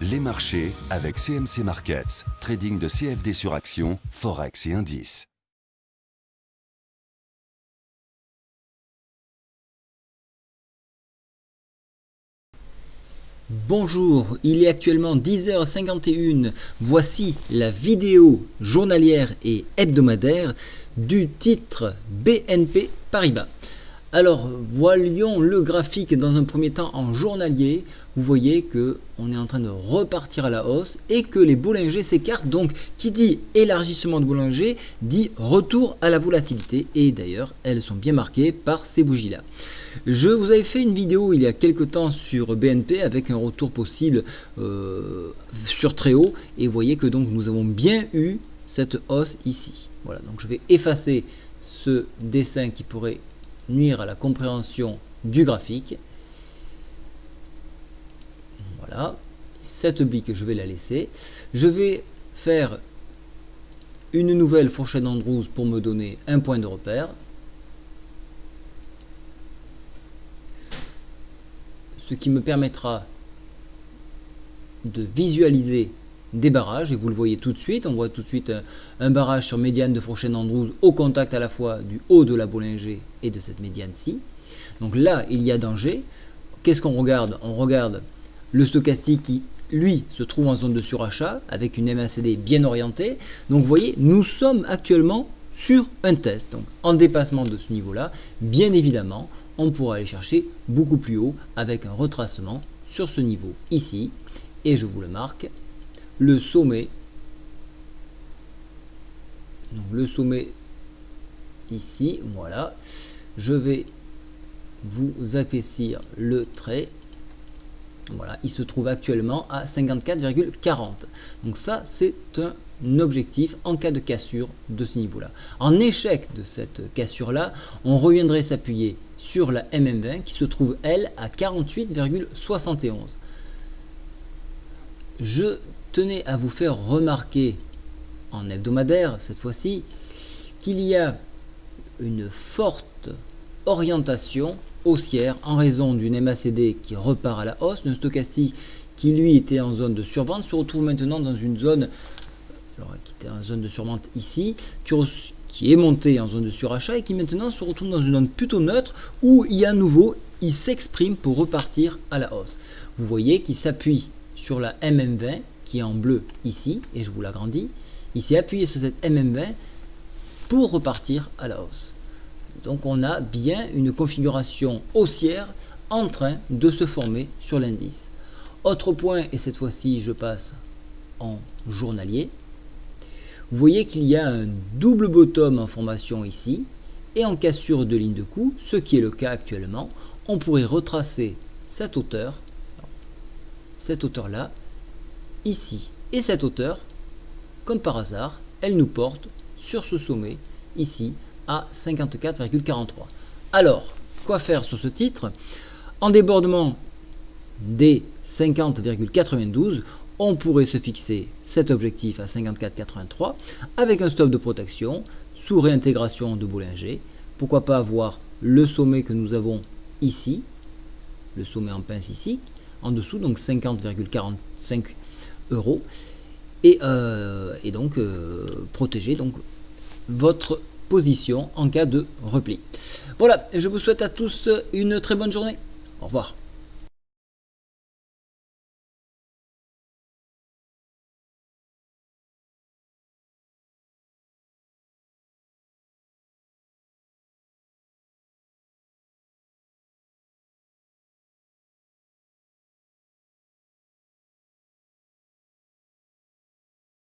Les marchés avec CMC Markets, trading de CFD sur action, Forex et indices. Bonjour, il est actuellement 10h51. Voici la vidéo journalière et hebdomadaire du titre BNP Paribas. Alors, voyons le graphique dans un premier temps en journalier. Vous voyez que on est en train de repartir à la hausse et que les Bollinger s'écartent. Donc, qui dit élargissement de Bollinger dit retour à la volatilité. Et d'ailleurs, elles sont bien marquées par ces bougies-là. Je vous avais fait une vidéo il y a quelques temps sur BNP avec un retour possible sur très haut. Et vous voyez que donc nous avons bien eu cette hausse ici. Voilà, donc je vais effacer ce dessin qui pourrait nuire à la compréhension du graphique. Voilà, cette oblique je vais la laisser. Je vais faire une nouvelle fourchette d'Andrews pour me donner un point de repère. Ce qui me permettra de visualiser des barrages, et vous le voyez tout de suite, on voit tout de suite un barrage sur médiane de fourchette d'Andrews au contact à la fois du haut de la Bollinger et de cette médiane-ci. Donc là, il y a danger. Qu'est-ce qu'on regarde? On regarde le stochastique qui, lui, se trouve en zone de surachat avec une MACD bien orientée. Donc vous voyez, nous sommes actuellement sur un test, donc en dépassement de ce niveau-là. Bien évidemment, on pourra aller chercher beaucoup plus haut avec un retracement sur ce niveau ici. Et je vous le marque, le sommet, donc le sommet ici, voilà, je vais vous épaissir le trait, voilà, il se trouve actuellement à 54,40, donc ça c'est un objectif en cas de cassure de ce niveau là. En échec de cette cassure là, on reviendrait s'appuyer sur la MM20 qui se trouve elle à 48,71. Je tenais à vous faire remarquer en hebdomadaire cette fois-ci qu'il y a une forte orientation haussière en raison d'une MACD qui repart à la hausse, d'un stochastique qui lui était en zone de survente se retrouve maintenant dans une zone, alors qui était en zone de survente ici, qui est monté en zone de surachat et qui maintenant se retrouve dans une zone plutôt neutre où il y a à nouveau, il s'exprime pour repartir à la hausse. Vous voyez qu'il s'appuie sur la MM20 qui est en bleu ici, et je vous l'agrandis, il s'est appuyé sur cette MM20 pour repartir à la hausse. Donc on a bien une configuration haussière en train de se former sur l'indice. Autre point, et cette fois-ci je passe en journalier, vous voyez qu'il y a un double bottom en formation ici, et en cassure de ligne de coup, ce qui est le cas actuellement, on pourrait retracer cette hauteur là, ici, et cette hauteur, comme par hasard, elle nous porte sur ce sommet, ici, à 54,43. Alors, quoi faire sur ce titre? En débordement des 50,92, on pourrait se fixer cet objectif à 54,83 avec un stop de protection sous réintégration de Bollinger. Pourquoi pas avoir le sommet que nous avons ici, le sommet en pince ici, en dessous, donc 50,45 euros, et donc protéger donc votre position en cas de repli. Voilà, je vous souhaite à tous une très bonne journée. Au revoir.